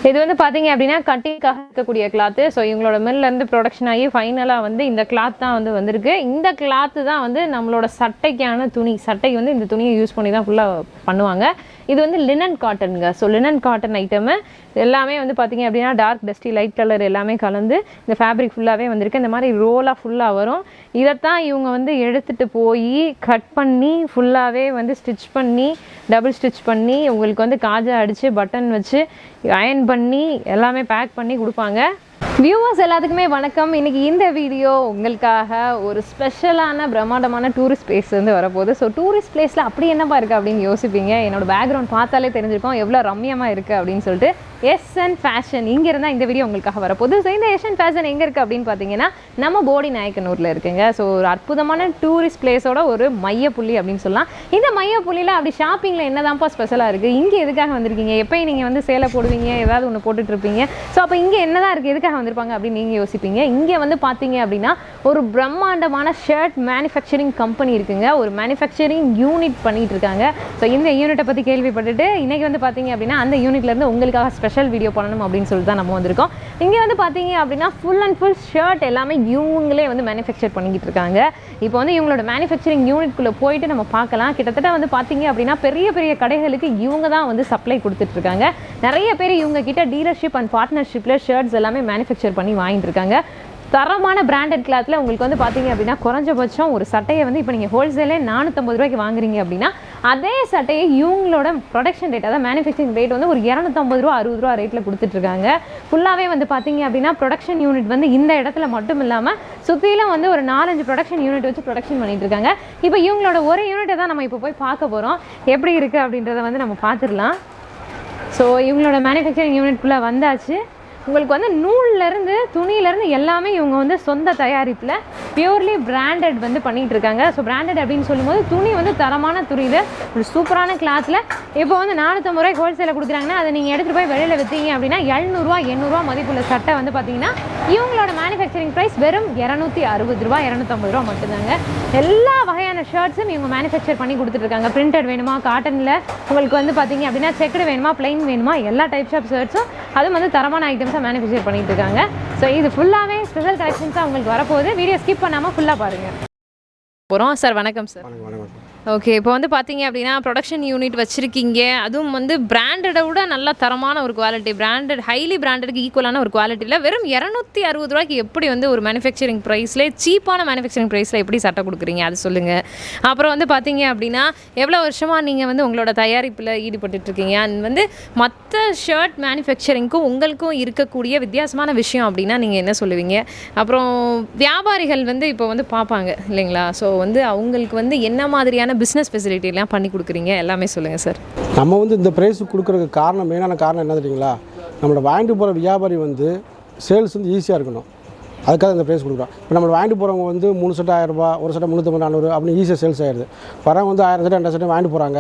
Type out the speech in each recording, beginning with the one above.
இது வந்து பார்த்தீங்க அப்படின்னா கட்டிங்காக இருக்கக்கூடிய கிளாத்து. ஸோ இவங்களோட மில்லேருந்து ப்ரொடக்ஷன் ஆகி ஃபைனலாக வந்து இந்த கிளாத் தான் வந்து வந்திருக்கு. இந்த கிளாத்து தான் வந்து நம்மளோட சட்டைக்கான துணி. சட்டைக்கு வந்து இந்த துணியை யூஸ் பண்ணி தான் ஃபுல்லாக பண்ணுவாங்க. இது வந்து லினன் காட்டனுங்க. ஸோ லினன் காட்டன் ஐட்டமு எல்லாமே வந்து பார்த்தீங்க அப்படின்னா டார்க் டஸ்டி லைட் கலர் எல்லாமே கலந்து இந்த ஃபேப்ரிக் ஃபுல்லாகவே வந்திருக்கு. இந்த மாதிரி ரோலாக ஃபுல்லாக வரும். இதைத்தான் இவங்க வந்து எடுத்துகிட்டு போய் கட் பண்ணி ஃபுல்லாகவே வந்து ஸ்டிச் பண்ணி டபுள் ஸ்டிச் பண்ணி உங்களுக்கு வந்து காஜா அடித்து பட்டன் வச்சு அயன் பண்ணி எல்லாமே பேக் பண்ணி கொடுப்பாங்க. வியூவர்ஸ் எல்லாத்துக்குமே வணக்கம். இன்றைக்கி இந்த வீடியோ உங்களுக்காக ஒரு ஸ்பெஷலான பிரம்மாண்டமான டூரிஸ்ட் பிளேஸ் வந்து வரப்போகுது. ஸோ டூரிஸ்ட் பிளேஸில் அப்படி என்னப்பா இருக்குது அப்படின்னு யோசிப்பீங்க. என்னோட பேக்ரவுண்ட் பார்த்தாலே தெரிஞ்சிருக்கோம் எவ்வளோ ரம்யமாக இருக்குது அப்படின்னு சொல்லிட்டு. எஸ்என் ஃபேஷன் இங்கே இருந்தால் இந்த வீடியோ உங்களுக்காக வரப்போகுது. ஸோ இந்த எஸ்என் ஃபேஷன் எங்கே இருக்குது அப்படின்னு பார்த்தீங்கன்னா நம்ம போடி நாயக்கனூரில் இருக்குங்க. ஸோ ஒரு அற்புதமான டூரிஸ்ட் பிளேஸோட ஒரு மையப்புள்ளி அப்படின்னு சொல்லலாம். இந்த மையப்புள்ளியில் அப்படி ஷாப்பிங்கில் என்னதான்ப்பா ஸ்பெஷலாக இருக்குது, இங்கே எதுக்காக வந்திருக்கீங்க, எப்போயும் நீங்கள் வந்து சேலை போடுவீங்க, ஏதாவது ஒன்று போட்டுட்ருப்பீங்க. ஸோ அப்போ இங்கே என்னதான் இருக்குது, எதுக்காக வந்திருப்பாங்க அப்படின்னு நீங்கள் யோசிப்பீங்க. இங்கே வந்து பார்த்தீங்க அப்படின்னா ஒரு பிரம்மாண்டமான ஷர்ட் மேனுஃபேக்சரிங் கம்பெனி இருக்குங்க. ஒரு மேனுஃபேக்சரிங் யூனிட் பண்ணிட்டு இருக்காங்க. ஸோ இந்த யூனிட்டை பற்றி கேள்விப்பட்டுட்டு இன்றைக்கி வந்து பார்த்தீங்க அப்படின்னா அந்த யூனிட்லேருந்து உங்களுக்காக ஸ்பெஷல் வீடியோ பண்ணணும் அப்படின்னு சொல்லிட்டு தான் நம்ம வந்திருக்கோம். இங்கே வந்து பார்த்தீங்க அப்படின்னா ஃபுல் அண்ட் ஃபுல் ஷர்ட் எல்லாமே இவங்களே வந்து மேனுஃபேக்சர் பண்ணிக்கிட்டு இருக்காங்க. இப்போ வந்து இவங்களோட மேனுஃபேக்சரிங் யூனிட்குள்ளே போயிட்டு நம்ம பார்க்கலாம். கிட்டத்தட்ட வந்து பார்த்தீங்க அப்படின்னா பெரிய பெரிய கடைகளுக்கு இவங்க தான் வந்து சப்ளை கொடுத்துட்ருக்காங்க. நிறைய பேர் இவங்க கிட்ட டீலர்ஷிப் அண்ட் பார்ட்னர்ஷிப்பில் ஷர்ட்ஸ் எல்லாமே மேனுஃபேக்சர் பண்ணி வாங்கிட்டு இருக்காங்க. தரமான பிராண்டட் கிளாத்தில் உங்களுக்கு வந்து பார்த்தீங்க அப்படின்னா குறைஞ்சபட்சம் ஒரு சட்டையை வந்து இப்போ நீங்கள் ஹோல்சேலே 450 ரூபாய்க்கு வாங்குறீங்க அப்படின்னா அதே சட்டையை இவங்களோட ப்ரொடக்ஷன் ரேட் அதாவது மேனுஃபேக்சரிங் ரேட் வந்து ஒரு 250 ரூபா 60 ரூபா ரேட்டில் கொடுத்துட்ருக்காங்க. ஃபுல்லாகவே வந்து பார்த்தீங்க அப்படின்னா ப்ரொடக்ஷன் யூனிட் வந்து இந்த இடத்துல மட்டும் இல்லாமல் சுற்றிலும் வந்து ஒரு 4-5 ப்ரொடக்ஷன் யூனிட் வச்சு ப்ரொடக்ஷன் பண்ணிட்டு இருக்காங்க. இப்போ இவங்களோட ஒரு யூனிட்டை தான் நம்ம இப்போ போய் பார்க்க போகிறோம். எப்படி இருக்குது அப்படின்றத வந்து நம்ம பார்த்துடலாம். ஸோ இவங்களோட மேனுஃபேக்சரிங் யூனிட்குள்ளே வந்தாச்சு. உங்களுக்கு வந்து நூல்லேருந்து துணியிலேருந்து எல்லாமே இவங்க வந்து சொந்த தயாரிப்பில் பியூர்லி பிராண்டட் வந்து பண்ணிகிட்டு இருக்காங்க. ஸோ பிராண்டட் அப்படின்னு சொல்லும்போது துணி வந்து தரமான துணியில் ஒரு சூப்பரான கிளாத்தில் இப்போ வந்து 450 ரூபாய்க்கு ஹோல்சேலில் கொடுக்குறாங்கன்னா அதை நீங்கள் எடுத்துகிட்டு போய் வெளியில் விற்றீங்க அப்படின்னா 700 800 மதிப்புள்ள சட்டை வந்து பார்த்தீங்கன்னா இவங்களோட மேனுஃபேக்சரிங் ப்ரைஸ் வெறும் 260 ரூபா 250 ரூபா மட்டும்தாங்க. எல்லா வகையான ஷர்ட்ஸும் இவங்க மேனுஃபேக்சர் பண்ணி கொடுத்துட்ருக்காங்க. பிரிண்டட் வேணுமா, காட்டனில் உங்களுக்கு வந்து பார்த்தீங்க அப்படின்னா செக்குடு வேணுமா, பிளைன் வேணுமா, எல்லா டைப்ஸ் ஆஃப் ஷர்ட்ஸும் அதுவும் வந்து தரமான ஐட்டம்ஸாக மேனுஃபேக்சர் பண்ணிட்டு இருக்காங்க. ஸோ இது ஃபுல்லாகவே ஸ்பெஷல் கலெக்ஷன்ஸாக உங்களுக்கு வரப்போகுது. வீடியோ ஸ்கிப் பண்ணாமல் ஃபுல்லாக பாருங்கள். போகிறோம் சார். வணக்கம் சார். ஓகே, இப்போ வந்து பார்த்தீங்க அப்படின்னா ப்ரொடக்ஷன் யூனிட் வச்சுருக்கீங்க. அதுவும் வந்து பிராண்டடை விட நல்ல தரமான ஒரு குவாலிட்டி, பிராண்டட் ஹைலி பிராண்டடுக்கு ஈக்குவலான ஒரு குவாலிட்டியில் வெறும் 260 ரூபாய்க்கு எப்படி வந்து ஒரு மேனுஃபேக்சரிங் ப்ரைஸ்லேயே சீப்பான மேனுஃபேக்சரிங் ப்ரைஸில் எப்படி சட்டை கொடுக்குறீங்க அது சொல்லுங்கள். அப்புறம் வந்து பார்த்தீங்க அப்படின்னா எவ்வளோ வருஷமாக நீங்கள் வந்து உங்களோட தயாரிப்பில் ஈடுபட்டுருக்கீங்க, அது வந்து மற்ற ஷர்ட் மேனுஃபேக்சரிங்க்கும் உங்களுக்கும் இருக்கக்கூடிய வித்தியாசமான விஷயம் அப்படின்னா நீங்கள் என்ன சொல்லுவீங்க. அப்புறம் வியாபாரிகள் வந்து இப்போ வந்து பார்ப்பாங்க இல்லைங்களா, ஸோ வந்து அவங்களுக்கு வந்து என்ன மாதிரியான பிஸ்னஸ் ஃபெசிலிட்டிலாம் பண்ணி கொடுக்குறீங்க எல்லாமே சொல்லுங்கள் சார். நம்ம வந்து இந்த ப்ரைஸுக்கு கொடுக்குறதுக்கு காரணம், மெயினான காரணம் என்ன தெரியுங்களா, நம்மளோட வாங்கிட்டு போகிற வியாபாரி வந்து சேல்ஸ் வந்து ஈஸியாக இருக்கணும். அதுக்காக இந்த ப்ரைஸ் கொடுக்குறோம். இப்போ நம்ம வாங்கிட்டு போகிறவங்க வந்து 3 சட்டை 1000 ரூபா, ஒரு சட்டை 350 400 அப்படின்னு ஈஸியாக சேல்ஸ் ஆகிடுது. வரவங்க வந்து 1000 சட்டை 2000 சட்டை வாங்கிட்டு போகிறாங்க,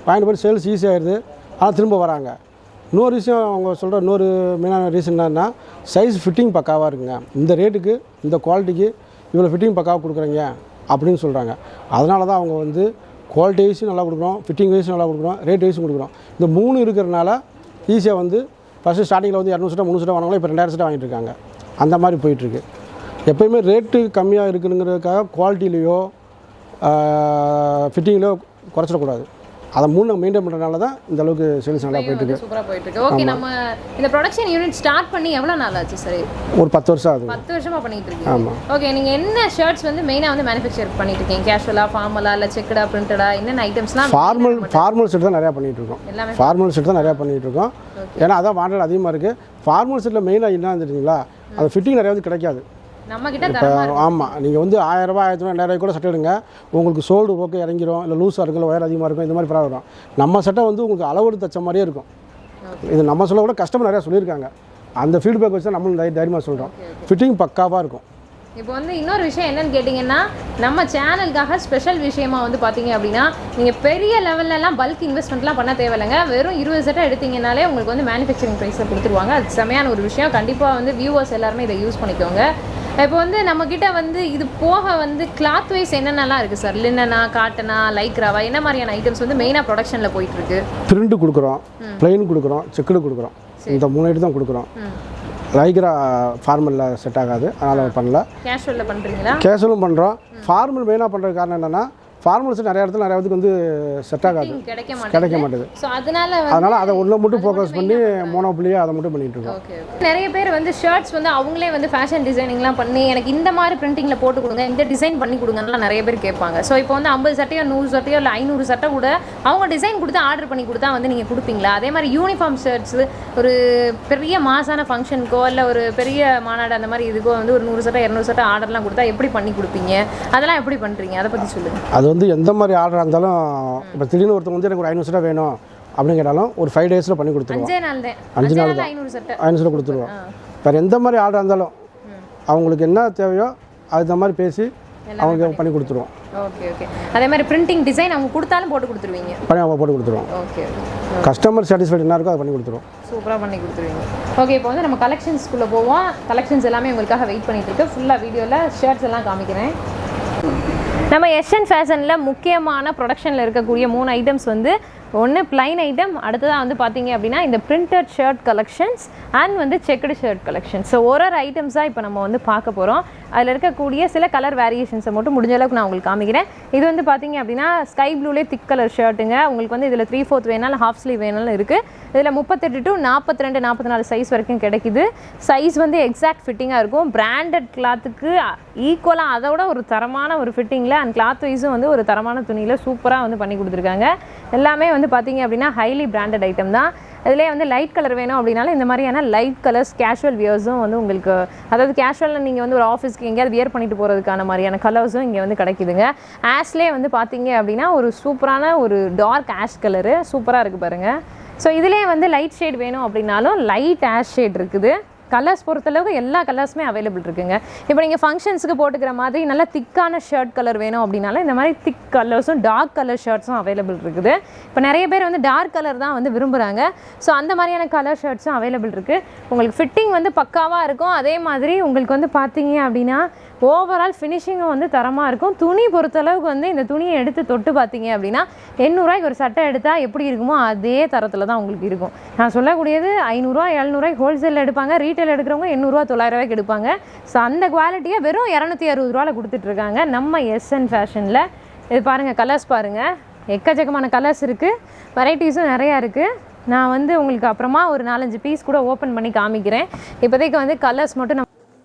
வாங்கிட்டு போய் சேல்ஸ் ஈஸியாகிடுது. ஆனால் திரும்ப வராங்க. இன்னொரு விஷயம் அவங்க சொல்கிற இன்னொரு மெயினான ரீசன் என்னன்னா சைஸ் ஃபிட்டிங் பக்காவாக இருக்குங்க. இந்த ரேட்டுக்கு இந்த குவாலிட்டிக்கு இவ்வளோ ஃபிட்டிங் பக்காவாக கொடுக்குறீங்க அப்படின்னு சொல்கிறாங்க. அதனால தான் அவங்க வந்து குவாலிட்டி வைஸும் நல்லா கொடுக்குறோம், ஃபிட்டிங் வைஸும் நல்லா கொடுக்குறோம், ரேட் வைஸும் கொடுக்குறோம். இந்த 3 இருக்கிறனால ஈஸியாக வந்து ஃபஸ்ட்டு ஸ்டார்டிங்கில் வந்து 200 சட்டை 300 சட்டை வாங்கினாலும் இப்போ 2000 சட்டை வாங்கிட்டு இருக்காங்க. அந்த மாதிரி போயிட்டுருக்கு. எப்போயுமே ரேட்டு கம்மியாக இருக்குங்கிறதுக்காக குவாலிட்டிலேயோ ஃபிட்டிங்லேயோ குறைச்சிடக்கூடாது. அதை 3 மெயின்டைன் பண்ணுறதுனால தான் இந்த அளவுக்கு சேல்ஸ் நல்லா போயிட்டுருக்கு. சூப்பராக போயிட்டுருக்கு. ஓகே, நம்ம இந்த ப்ரொடக்ஷன் யூனிட் ஸ்டார்ட் பண்ணி எவ்வளோ நாள் ஆச்சு சார்? ஒரு 10 வருஷம் ஆகுது. 10 வருஷமாக பண்ணிட்டு இருக்கீங்க. ஆமாம். ஓகே, நீங்கள் என்ன ஷர்ட்ஸ் வந்து மெயினாக வந்து மேனுஃபேக்சர் பண்ணிட்டு இருக்கீங்க? கேஷுவலாக, ஃபார்மலாக, இல்லை செக்குடா, பிரிண்டடா, என்னென்ன ஐட்டம்ஸ்லாம்? ஃபார்மல் செட் தான் நிறையா பண்ணிகிட்டு இருக்கோம். எல்லாமே ஃபார்மல் செட் தான் நிறையா பண்ணிகிட்டு இருக்கோம். ஏன்னா அதான் வாண்டட் அதிகமாக இருக்குது. ஃபார்மல் செட்டில் மெயினாக என்ன தெரியுங்களா, அது ஃபிட்டிங் நிறையா வந்து கிடைக்காது நம்ம கிட்ட. இப்போ ஆமாம், நீங்கள் வந்து 1000 ரூபா 2000 கூட சட்டை எடுங்க, உங்களுக்கு சோல்டு ஓகே இறங்கிடும், இல்லை லூஸாக இருக்கும், இல்லை ஒயர் அதிகமாக இருக்கும், இந்த மாதிரி ப்ராப்ளம் வரும். நம்ம சட்டை வந்து உங்களுக்கு அளவு தச்ச மாதிரியே இருக்கும். இது நம்ம சொல்ல கூட கஸ்டமர் நிறையா சொல்லியிருக்காங்க. அந்த ஃபீட்பேக் வச்சு தான் நம்மளும் தைரியமாக சொல்கிறோம். ஃபிட்டிங் பக்காவாக இருக்கும். இப்போ வந்து இன்னொரு விஷயம் என்னன்னு கேட்டிங்கன்னா, நம்ம சேனலுக்காக ஸ்பெஷல் விஷயமா வந்து பார்த்தீங்க அப்படின்னா நீங்கள் பெரிய லெவல்லலாம் பல்க் இன்வெஸ்ட்மெண்ட்லாம் பண்ண தேவையில்லைங்க. வெறும் 20 சட்டை எடுத்தீங்கனாலே உங்களுக்கு வந்து மேனுஃபேக்சரிங் ப்ரைஸை கொடுத்துருவாங்க. அது செமையான ஒரு விஷயம். கண்டிப்பாக வந்து வியூவர்ஸ் எல்லாருமே இதை யூஸ் பண்ணிக்கோங்க. இப்போ வந்து நம்மக்கிட்ட வந்து இது போக வந்து கிளாத் வைஸ் என்னென்னலாம் இருக்குது சார்? லினனா, காட்டனா, லைக்ராவா, என்ன மாதிரியான ஐட்டம்ஸ் வந்து மெயினாக ப்ரொடக்ஷனில் போயிட்டுருக்கு? பிரிண்ட் கொடுக்குறோம், பிளைன் கொடுக்குறோம், செக்குடு கொடுக்குறோம். இந்த 3 ஐட்டம் தான் கொடுக்குறோம். லைக்ரா ஃபார்மலில் செட் ஆகாது, அதனால் பண்ணல. கேஷுவலில் பண்ணுறீங்களா? கேஷுவலும் பண்ணுறோம். ஃபார்மல் மெயினாக பண்ணுறது காரணம் என்னென்னா ஃபார்மல்ஸ் நிறைய இடத்துக்கு வந்து செட் ஆகாது, கிடைக்க மாட்டேது. ஸோ அதனால அதை ஒன்று மட்டும் ஃபோக்கஸ் பண்ணி மோனோபிளியாக அதை மட்டும் பண்ணிட்டு இருக்கோம். நிறைய பேர் வந்து ஷர்ட்ஸ் வந்து அவங்களே வந்து ஃபேஷன் டிசைனிங்லாம் பண்ணி எனக்கு இந்த மாதிரி பிரிண்டிங்கில் போட்டு கொடுங்க, இந்த டிசைன் பண்ணி கொடுங்கலாம் நிறைய பேர் கேட்பாங்க. ஸோ இப்போ வந்து 50 சட்டையோ 100 சட்டையோ இல்லை 500 சட்டை கூட அவங்க டிசைன் கொடுத்து ஆர்டர் பண்ணி கொடுத்தா வந்து நீங்கள் கொடுப்பீங்களா? அதே மாதிரி யூனிஃபார்ம் ஷர்ட்ஸ் ஒரு பெரிய மாசான ஃபங்க்ஷனுக்கோ இல்லை ஒரு பெரிய மாநாடு அந்த மாதிரி இதுக்கோ வந்து ஒரு 100 சட்டை 200 சட்டை ஆர்டர்லாம் கொடுத்தா எப்படி பண்ணி கொடுப்பீங்க? அதெல்லாம் எப்படி பண்ணுறீங்க? அதை பற்றி சொல்லுங்கள். அது வந்து எந்த மாதிரி ஆர்டர் இருந்தாலும் இப்போ திடீர்னு ஒருத்தவங்க வந்து எனக்கு ஒரு 500 சட்டை வேணும் அப்படின்னு கேட்டாலும் ஒரு 5 டேஸில் பண்ணி கொடுத்துருவோம். 5 நாள் தான் 500 சட்டை கொடுத்துருவோம். வேறு எந்த மாதிரி ஆர்டர் இருந்தாலும் அவங்களுக்கு என்ன தேவையோ அது மாதிரி பேசி அவங்க பண்ணி கொடுத்துருவோம். Okay okay. அதே மாதிரி பிரிண்டிங் டிசைன் அவங்க கொடுத்தாலும் போட்டு கொடுத்துருவீங்க? அவங்க போட்டு கொடுத்துருவோம். ஓகே. கஸ்டமர் சாட்டிஸ்ஃபைட் என்ன இருக்கோ அதை பண்ணி கொடுத்துருவோம். சூப்பராக பண்ணி கொடுத்துருவீங்க. ஓகே, இப்போ வந்து நம்ம கலெக்ஷன்ஸ்குள்ளே போவோம். கலெக்ஷன்ஸ் எல்லாமே உங்களுக்காக வெயிட் பண்ணிட்டு இருக்கு. ஃபுல்லாக வீடியோவில் ஷர்ட்ஸ் எல்லாம் காமிக்கிறேன். நம்ம எஸ்என் ஃபேஷனில் முக்கியமான ப்ரொடக்ஷனில் இருக்கக்கூடிய 3 ஐட்டம்ஸ் வந்து ஒன்று பிளைன் ஐட்டம், அடுத்ததாக வந்து பார்த்தீங்க அப்படின்னா இந்த பிரிண்டட் ஷர்ட் கலெக்ஷன்ஸ் அண்ட் வந்து செக்குடு ஷர்ட் கலெக்ஷன்ஸ். ஸோ ஒரு ஐட்டம்ஸாக இப்போ நம்ம வந்து பார்க்க போகிறோம். அதில் இருக்கக்கூடிய சில கலர் வேரியேஷன்ஸை மட்டும் முடிஞ்ச அளவுக்கு நான் உங்களுக்கு காமிக்கிறேன். இது வந்து பார்த்தீங்க அப்படின்னா ஸ்கை ப்ளூலேயே திக் கலர் ஷர்ட்டுங்க. உங்களுக்கு வந்து இதில் 3/4 வேணாலும் ஹாஃப் ஸ்லீவ் வேணாலும் இருக்குது. இதில் 38 to 42 44 சைஸ் வரைக்கும் கிடைக்குது. சைஸ் வந்து எக்ஸாக்ட் ஃபிட்டிங்காக இருக்கும். பிராண்டட் கிளாத்துக்கு ஈக்குவலாக அதோட ஒரு தரமான ஒரு ஃபிட்டிங்கில் அண்ட் கிளாத் வைஸும் வந்து ஒரு தரமான துணியில் சூப்பராக வந்து பண்ணி கொடுத்துருக்காங்க. எல்லாமே வந்து பார்த்தீங்க அப்படின்னா ஹைலி பிராண்டட் ஐட்டம் தான். இதிலே வந்து லைட் கலர் வேணும் அப்படின்னாலும் இந்த மாதிரியான லைட் கலர்ஸ் கேஷுவல் வியர்ஸும் வந்து உங்களுக்கு, அதாவது கேஷுவலில் நீங்கள் வந்து ஒரு ஆஃபீஸ்க்கு எங்கேயாவது வியர் பண்ணிட்டு போகிறதுக்கான மாதிரியான கலர்ஸும் இங்கே வந்து கிடைக்குதுங்க. ஆஷ்லேயே வந்து பார்த்தீங்க அப்படின்னா ஒரு சூப்பரான ஒரு டார்க் ஆஷ் கலரு சூப்பராக இருக்குது பாருங்கள். ஸோ இதிலே வந்து லைட் ஷேட் வேணும் அப்படின்னாலும் லைட் ஆஷ் ஷேட் இருக்குது. கலர்ஸ் பொறுத்தளவுக்கு எல்லா கலர்ஸுமே அவைலபிள் இருக்குங்க. இப்போ நீங்கள் ஃபங்க்ஷன்ஸுக்கு போட்டுக்கிற மாதிரி நல்ல திக்கான ஷர்ட் கலர் வேணும் அப்படின்னாலும் இந்த மாதிரி திக் கலர்ஸும் டார்க் கலர் ஷர்ட்ஸும் அவைலபிள் இருக்குது. இப்போ நிறைய பேர் வந்து டார்க் கலர் தான் வந்து விரும்புகிறாங்க. ஸோ அந்த மாதிரியான கலர் ஷர்ட்ஸும் அவைலபிள் இருக்குது. உங்களுக்கு ஃபிட்டிங் வந்து பக்காவாக இருக்கும். அதே மாதிரி உங்களுக்கு வந்து பார்த்தீங்க அப்படின்னா ஓவரால் ஃபினிஷிங்கும் வந்து தரமாக இருக்கும். துணி பொறுத்தளவுக்கு வந்து இந்த துணியை எடுத்து தொட்டு பார்த்தீங்க அப்படின்னா 800 ரூபாய்க்கு ஒரு சட்டை எடுத்தால் எப்படி இருக்குமோ அதே தரத்தில் தான் உங்களுக்கு இருக்கும். நான் சொல்லக்கூடியது 500 700 ஹோல்சேலில் எடுப்பாங்க, ரீட்டைல் எடுக்கிறவங்க 800 900 ரூபாய்க்கு எடுப்பாங்க. ஸோ அந்த குவாலிட்டியை வெறும் 260 ரூபாயில் கொடுத்துட்ருக்காங்க நம்ம எஸ்என் ஃபேஷனில். இது பாருங்கள், கலர்ஸ் பாருங்கள், எக்கச்சக்கமான கலர்ஸ் இருக்குது, வெரைட்டிஸும் நிறையா இருக்குது. நான் வந்து உங்களுக்கு அப்புறமா ஒரு 4-5 பீஸ் கூட ஓப்பன் பண்ணி காமிக்கிறேன். இப்போதைக்கு வந்து கலர்ஸ் மட்டும்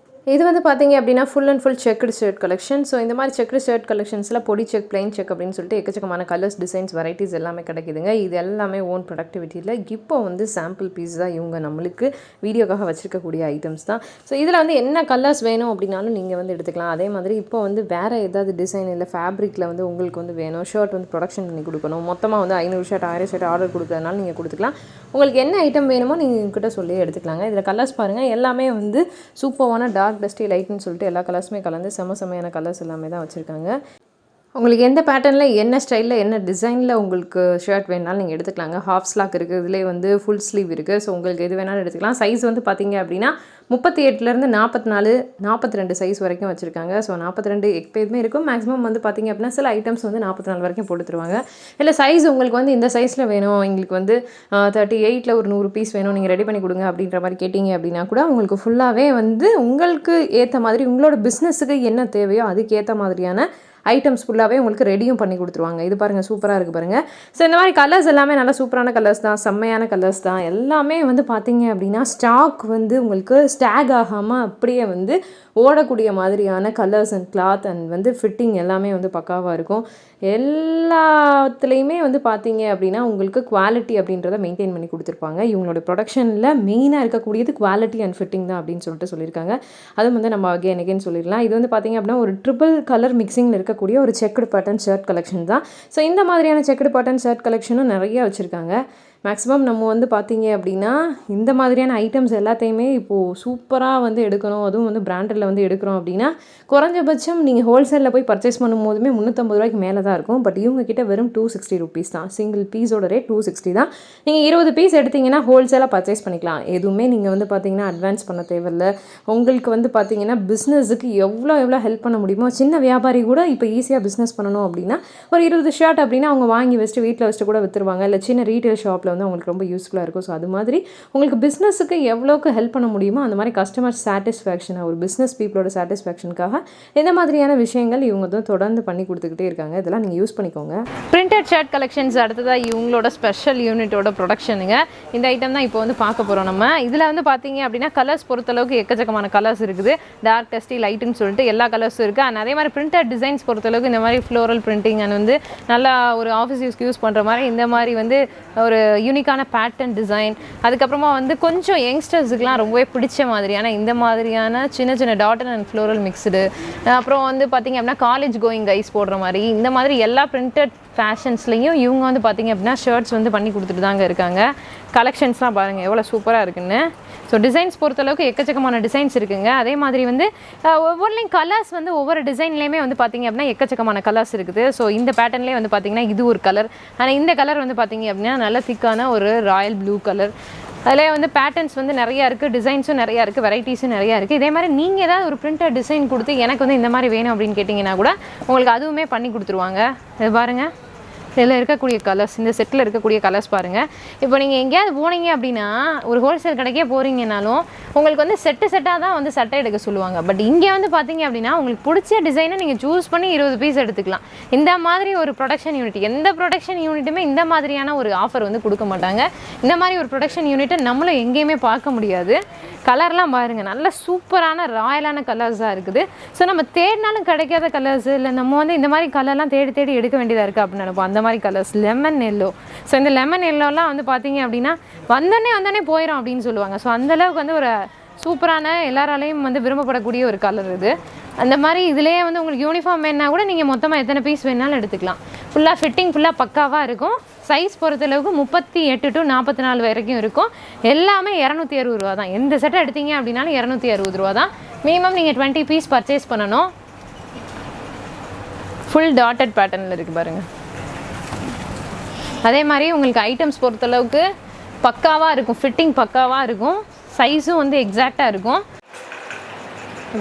இது வந்து பார்த்தீங்க அப்படின்னா full and full checked shirt collection. So இந்த மாதிரி செக்குடு ஷர்ட் கலெக்ஷன்ஸில் பொடி செக், பிளைன் செக் அப்படின்னு சொல்லிட்டு எக்கச்சக்கமான கலர்ஸ், டிசைன்ஸ், வெரைட்டிஸ் எல்லாமே கிடைக்குதுங்க. இது எல்லாமே ஓன் ப்ரொடக்டிவிட்டியில் இப்போ வந்து சாம்பிள் பீஸ் தான் இவங்க நம்மளுக்கு வீடியோக்காக வச்சுருக்கக்கூடிய ஐட்டம்ஸ் தான். ஸோ இதில் வந்து என்ன கலர்ஸ் வேணும் அப்படின்னாலும் நீங்கள் வந்து எடுத்துக்கலாம். அதே மாதிரி இப்போ வந்து வேறு ஏதாவது டிசைன் இல்லை ஃபேப்ரிக்கில் வந்து உங்களுக்கு வந்து வேணும், ஷர்ட் வந்து ப்ரொடக்ஷன் பண்ணி கொடுக்கணும், மொத்தமாக வந்து 500 ஷர்ட் 1000 ஷர்ட் ஆர்டர் கொடுக்குறதுனால நீங்கள் கொடுத்துக்கலாம். உங்களுக்கு என்ன ஐட்டம் வேணுமோ நீங்கள் எங்ககிட்ட சொல்லி எடுத்துக்கலாங்க. இதில் கலர்ஸ் பாருங்கள், எல்லாமே வந்து சூப்பரான டார்க் டஸ்டி லைட்னு சொல்லிட்டு எல்லா கலர்ஸுமே கலந்து செமையான கலர்ஸ் எல்லாமே தான் வச்சுருக்காங்க. உங்களுக்கு எந்த பேட்டர்னில் என்ன ஸ்டைலில் என்ன டிசைனில் உங்களுக்கு ஷர்ட் வேணாலும் நீங்கள் எடுத்துக்கலாங்க. ஹாஃப் ஸ்லாக் இருக்குது, இதிலே வந்து ஃபுல் ஸ்லீவ் இருக்குது. ஸோ உங்களுக்கு எது வேணாலும் எடுத்துக்கலாம். சைஸ் வந்து பார்த்தீங்க அப்படின்னா 38லேருந்து 44 42 சைஸ் வரைக்கும் வச்சுருக்காங்க. ஸோ 42 எப்போதுமே இருக்கும். மேக்ஸிமம் வந்து பார்த்திங்க அப்படின்னா சில ஐட்டம்ஸ் வந்து 44 வரைக்கும் போட்டு தருவாங்க. இல்லை சைஸ் உங்களுக்கு வந்து இந்த சைஸில் வேணும், எங்களுக்கு வந்து 38ல் ஒரு 100 பீஸ் வேணும், நீங்கள் ரெடி பண்ணி கொடுங்க அப்படின்ற மாதிரி கேட்டிங்க அப்படின்னா கூட உங்களுக்கு ஃபுல்லாகவே வந்து உங்களுக்கு ஏற்ற மாதிரி உங்களோட பிஸ்னஸுக்கு என்ன தேவையோ அதுக்கேற்ற மாதிரியான ஐட்டம்ஸ் ஃபுல்லாகவே உங்களுக்கு ரெடியும் பண்ணி கொடுத்துருவாங்க. இது பாருங்கள், சூப்பராக இருக்குது பாருங்கள். ஸோ இந்த மாதிரி கலர்ஸ் எல்லாமே நல்லா சூப்பரான கலர்ஸ் தான், செம்மையான கலர்ஸ் தான். எல்லாமே வந்து பார்த்தீங்க அப்படின்னா ஸ்டாக் வந்து உங்களுக்கு ஸ்டாக் ஆகாமல் அப்படியே வந்து ஓடக்கூடிய மாதிரியான கலர்ஸ் அண்ட் கிளாத் அண்ட் வந்து ஃபிட்டிங் எல்லாமே வந்து பக்காவாக இருக்கும். எல்லாத்துலேயுமே வந்து பார்த்தீங்க அப்படின்னா உங்களுக்கு குவாலிட்டி அப்படின்றத மெயின்டைன் பண்ணி கொடுத்துருப்பாங்க. இவங்களோட ப்ரொடக்ஷனில் மெயினாக இருக்கக்கூடியது குவாலிட்டி அண்ட் ஃபிட்டிங் தான் அப்படின்னு சொல்லிட்டு சொல்லியிருக்காங்க. அதுவும் வந்து நம்ம அகேன் சொல்லிடலாம். இது வந்து பார்த்தீங்க அப்படின்னா ஒரு ட்ரிபிள் கலர் மிக்சிங்கில் இருக்கக்கூடிய ஒரு செக்குடு பேட்டர்ன் ஷர்ட் கலெக்ஷன் தான். ஸோ இந்த மாதிரியான செக்குடு பேட்டர்ன் ஷர்ட் கலெக்ஷனும் நிறைய வச்சுருக்காங்க. மேக்ஸிமம் நம்ம வந்து பார்த்தீங்க அப்படின்னா இந்த மாதிரியான ஐட்டம்ஸ் எல்லாத்தையுமே இப்போது சூப்பராக வந்து எடுக்கணும், அதுவும் வந்து பிராண்டடில் வந்து எடுக்கிறோம் அப்படின்னா குறைஞ்சபட்சம் நீங்கள் ஹோல்சேலில் போய் பர்ச்சேஸ் பண்ணும் போதுமே 350 ரூபாய்க்கு மேலே தான் இருக்கும். பட் இவங்க கிட்ட வெறும் 260 ருபீஸ் தான். சிங்கிள் பீஸோட ரேட் 260 தான். நீங்கள் 20 பீஸ் எடுத்திங்கன்னா ஹோல்சேலாக பர்ச்சேஸ் பண்ணிக்கலாம். எதுவுமே நீங்கள் வந்து பார்த்தீங்கன்னா அட்வான்ஸ் பண்ண தேவையில்லை. உங்களுக்கு வந்து பார்த்தீங்கன்னா பிஸ்னஸுக்கு எவ்வளோ ஹெல்ப் பண்ண முடியுமோ, சின்ன வியாபாரி கூட இப்போ ஈஸியாக பிஸ்னஸ் பண்ணணும் அப்படின்னா ஒரு 20 ஷர்ட் அப்படின்னா அவங்க வாங்கி வச்சுட்டு வீட்டில் வச்சுட்டு கூட விற்றுருவாங்க. இல்லை சின்ன ரீட்டைல் ஷாப்பில் ஃபியூச்சரில் வந்து உங்களுக்கு ரொம்ப யூஸ்ஃபுல்லாக இருக்கும். ஸோ அது மாதிரி உங்களுக்கு பிஸ்னஸுக்கு எவ்வளோக்கு ஹெல்ப் பண்ண முடியுமோ அந்த மாதிரி கஸ்டமர் சாட்டிஸ்ஃபேக்ஷனாக ஒரு பிஸ்னஸ் பீப்புளோட சாட்டிஸ்ஃபேக்ஷனுக்காக இந்த மாதிரியான விஷயங்கள் இவங்க வந்து தொடர்ந்து பண்ணி கொடுத்துக்கிட்டே இருக்காங்க. இதெல்லாம் நீங்கள் யூஸ் பண்ணிக்கோங்க. பிரிண்டட் ஷர்ட் கலெக்ஷன்ஸ் அடுத்ததாக இவங்களோட ஸ்பெஷல் யூனிட்டோட ப்ரொடக்ஷனுங்க. இந்த ஐட்டம் தான் இப்போ வந்து பார்க்க போகிறோம் நம்ம. இதில் வந்து பார்த்தீங்க அப்படின்னா கலர்ஸ் பொறுத்தளவுக்கு எக்கச்சக்கமான கலர்ஸ் இருக்குது. டார்க், டஸ்டி, லைட்டுன்னு சொல்லிட்டு எல்லா கலர்ஸும் இருக்குது. அண்ட் அதே மாதிரி பிரிண்டட் டிசைன்ஸ் பொறுத்தளவுக்கு இந்த மாதிரி ஃப்ளோரல் பிரிண்டிங் அண்ட் வந்து நல்லா ஒரு ஆஃபீஸ் யூஸ் பண்ணுற மாதிரி இந்த மாதிரி வந்து ஒரு யூனிக்கான பேட்டர்ன் டிசைன், அதுக்கப்புறமா வந்து கொஞ்சம் யங்ஸ்டர்ஸுக்குலாம் ரொம்பவே பிடிச்ச மாதிரியான இந்த மாதிரியான சின்ன சின்ன டாட்டர் அண்ட் ஃப்ளோரல் மிக்ஸ்டு, அப்புறம் வந்து பார்த்திங்க அப்படின்னா காலேஜ் கோயிங் கைஸ் போடுற மாதிரி இந்த மாதிரி எல்லா பிரிண்டட் ஃபேஷன்ஸ்லேயும் இவங்க வந்து பார்த்திங்க அப்படின்னா ஷர்ட்ஸ் வந்து பண்ணி கொடுத்துட்டு தாங்க இருக்காங்க. கலெக்ஷன்ஸ்லாம் பாருங்கள் எவ்வளோ சூப்பராக இருக்குன்னு. ஸோ டிசைன்ஸ் பொறுத்தளவுக்கு எக்கச்சக்கமான டிசைன்ஸ் இருக்குங்க. அதே மாதிரி வந்து ஒவ்வொருலையும் கலர்ஸ் வந்து ஒவ்வொரு டிசைன்லேயுமே வந்து பார்த்திங்க அப்படின்னா எக்கச்சக்கமான கலர்ஸ் இருக்குது. ஸோ இந்த பேட்டர்ன்லேயே வந்து பார்த்திங்கன்னா இது ஒரு கலர், ஆனால் இந்த கலர் வந்து பார்த்திங்க அப்படின்னா நல்ல திக்கான ஒரு ராயல் ப்ளூ கலர். அதில் வந்து பேட்டர்ன்ஸ் வந்து நிறையா இருக்குது, டிசைன்ஸும் நிறையா இருக்குது, வெரைட்டிஸும் நிறையா இருக்குது. இதே மாதிரி நீங்கள் ஏதாவது ஒரு பிரிண்டட் டிசைன் கொடுத்து எனக்கு வந்து இந்த மாதிரி வேணும் அப்படின்னு கேட்டிங்கன்னா கூட உங்களுக்கு அதுவுமே பண்ணி கொடுத்துருவாங்க. இது பாருங்கள், இதில் இருக்கக்கூடிய கலர்ஸ், இந்த செட்டில் இருக்கக்கூடிய கலர்ஸ் பாருங்கள். இப்போ நீங்கள் எங்கேயாவது போனீங்க அப்படின்னா ஒரு ஹோல்சேல் கடைக்கே போகிறீங்கனாலும் உங்களுக்கு வந்து செட்டாக தான் வந்து சட்டை எடுக்க சொல்லுவாங்க. பட் இங்கே வந்து பார்த்தீங்க அப்படின்னா உங்களுக்கு பிடிச்ச டிசைனை நீங்கள் சூஸ் பண்ணி 20 பீஸ் எடுத்துக்கலாம். இந்த மாதிரி ஒரு ப்ரொடக்ஷன் யூனிட், எந்த ப்ரொடக்ஷன் யூனிட்டுமே இந்த மாதிரியான ஒரு ஆஃபர் வந்து கொடுக்க மாட்டாங்க. இந்த மாதிரி ஒரு ப்ரொடக்ஷன் யூனிட்டை நம்மளும் எங்கேயுமே பார்க்க முடியாது. கலர்லாம் பாருங்கள், நல்ல சூப்பரான ராயலான கலர்ஸாக இருக்குது. ஸோ நம்ம தேடினாலும் கிடைக்காத கலர்ஸ், இல்லை நம்ம வந்து இந்த மாதிரி கலர்லாம் தேடி எடுக்க வேண்டியதாக இருக்குது அப்படின்னு நினைப்போம். அந்த மாதிரி கலர்ஸ் லெமன் எல்லோ. ஸோ இந்த லெமன் எல்லோலாம் வந்து பார்த்தீங்க அப்படின்னா வந்தோடனே போயிடும் அப்படின்னு சொல்லுவாங்க. ஸோ அந்தளவுக்கு வந்து ஒரு சூப்பரான எல்லாராலையும் வந்து விரும்பப்படக்கூடிய ஒரு கலர் இது. அந்த மாதிரி இதுலேயே வந்து உங்களுக்கு யூனிஃபார்ம் வேணா கூட நீங்கள் மொத்தமாக எத்தனை பீஸ் வேணாலும் எடுத்துக்கலாம். ஃபுல்லாக ஃபிட்டிங் ஃபுல்லாக பக்காவாக இருக்கும். சைஸ் பொறுத்தளவுக்கு 38 to 44 வரைக்கும் இருக்கும். எல்லாமே 260 ரூபா தான். எந்த செட்டை எடுத்தீங்க அப்படின்னாலும் 260 ரூபா தான். மினிமம் நீங்கள் 20 பீஸ் பர்ச்சேஸ் பண்ணணும். ஃபுல் டாட்டட் பேட்டர்னில் இருக்குது பாருங்கள். அதே மாதிரி உங்களுக்கு ஐட்டம்ஸ் பொறுத்தளவுக்கு பக்காவாக இருக்கும், ஃபிட்டிங் பக்காவாக இருக்கும், சைஸும் வந்து எக்ஸாக்டாக இருக்கும்.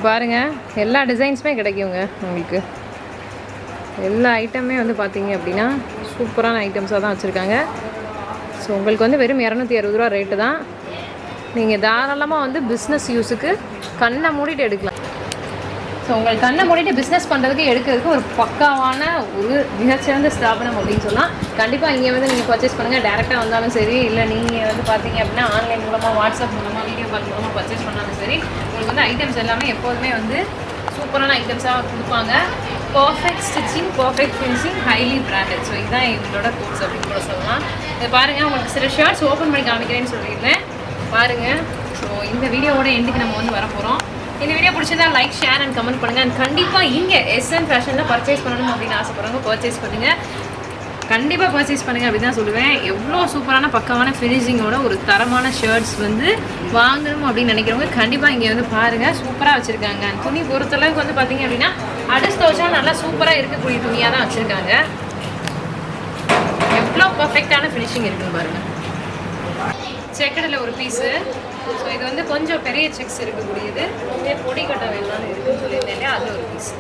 பாருங்கள், எல்லா டிசைன்ஸுமே கிடைக்குங்க உங்களுக்கு. எல்லா ஐட்டமே வந்து பார்த்தீங்க அப்படின்னா சூப்பரான ஐட்டம்ஸாக தான் வச்சுருக்காங்க. ஸோ உங்களுக்கு வந்து வெறும் 260 ரூபா ரேட்டு தான். நீங்கள் தாராளமாக வந்து பிஸ்னஸ் யூஸுக்கு கண்ணை மூடிட்டு எடுக்கலாம். ஸோ உங்களுக்கு கண்ணை மூடிட்டு பிஸ்னஸ் பண்ணுறதுக்கு எடுக்கிறதுக்கு ஒரு பக்காவான ஒரு மிகச்சிறந்த ஸ்தாபனம் அப்படின்னு சொல்லலாம். கண்டிப்பாக இங்கே வந்து நீங்கள் பர்ச்சேஸ் பண்ணுங்கள். டேரெக்டாக வந்தாலும் சரி, இல்லை நீங்கள் வந்து பார்த்தீங்க அப்படின்னா ஆன்லைன் மூலமாக, வாட்ஸ்அப் மூலமாக, வீடியோ கால் மூலமாக பர்ச்சேஸ் பண்ணாலும் சரி, உங்களுக்கு வந்து ஐட்டம்ஸ் எல்லாமே எப்போதுமே வந்து சூப்பரான ஐட்டம்ஸாக கொடுப்பாங்க. Perfect stitching, perfect finishing, highly branded. So இதுதான் எங்களோட கோர்ஸ் அப்படின்னு கூட சொல்லலாம். இது பாருங்கள், உங்களுக்கு சில ஷர்ட்ஸ் ஓப்பன் பண்ணி காமிக்கிறேன்னு சொல்லியிருந்தேன் பாருங்கள். ஸோ இந்த வீடியோவோட எண்டுக்கு நம்ம வந்து வர போகிறோம். இந்த வீடியோ பிடிச்சதா லைக், ஷேர் அண்ட் கமெண்ட் பண்ணுங்கள். அண்ட் கண்டிப்பாக இங்கே SN ஃபேஷனில் பர்ச்சேஸ் பண்ணணும் அப்படின்னு ஆசைப்படுறவங்க பர்ச்சேஸ் பண்ணுங்கள். கண்டிப்பாக பர்ச்சேஸ் பண்ணுங்கள் அப்படி தான் சொல்லுவேன். எவ்வளோ சூப்பரான பக்கமான ஃபினிஷிங்கோட ஒரு தரமான ஷர்ட்ஸ் வந்து வாங்கணும் அப்படின்னு நினைக்கிறவங்க கண்டிப்பாக இங்கே வந்து பாருங்கள். சூப்பராக வச்சுருக்காங்க. துணி பொறுத்தளவுக்கு வந்து பார்த்தீங்க அப்படின்னா அடிச்சு துவைச்சா நல்லா சூப்பராக இருக்கக்கூடிய துணியாக தான் வச்சுருக்காங்க. எவ்வளோ பர்ஃபெக்டான ஃபினிஷிங் இருக்குன்னு பாருங்கள். செக்கடில் ஒரு பீஸு. ஸோ இது வந்து கொஞ்சம் பெரிய செக்ஸ் இருக்கக்கூடியது. இதே பொடி கட்ட வேணாலும் இருக்குன்னு சொல்லியிருந்தேன் இல்லையா, அது ஒரு பீஸ்.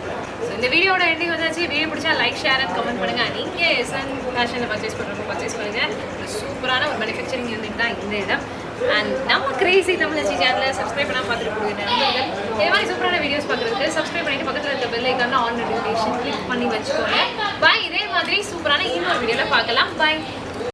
ஸோ இந்த வீடியோட எண்டிங் வந்தாச்சு. வீடியோ பிடிச்சா லைக், ஷேர் அண்ட் கமெண்ட் பண்ணுங்கள். நீங்கள் SN ஃபேஷனில் பர்ச்சேஸ் பண்ணுறவங்க பர்ச்சேஸ் பண்ணுங்கள். சூப்பரான ஒரு மேனுஃபேக்சரிங் யூனிட் தான் இந்த இடம். அண்ட் நம்ம கிரேசி தமிழச்சி சேனலை சப்ஸ்கிரைப் பண்ணால் பார்த்துட்டு போடுங்க. இதே மாதிரி சூப்பரான வீடியோஸ் பார்க்குறதுக்கு சப்ஸ்கிரைப் பண்ணிட்டு பக்கத்தில் இருக்க பெல் ஐக்கான ஆல் நோட்டிஃபிகேஷன் கிளிக் பண்ணி வச்சுக்கோங்க. பாய். இதே மாதிரி சூப்பரான இன்னொரு வீடியோவில் பார்க்கலாம். பாய்.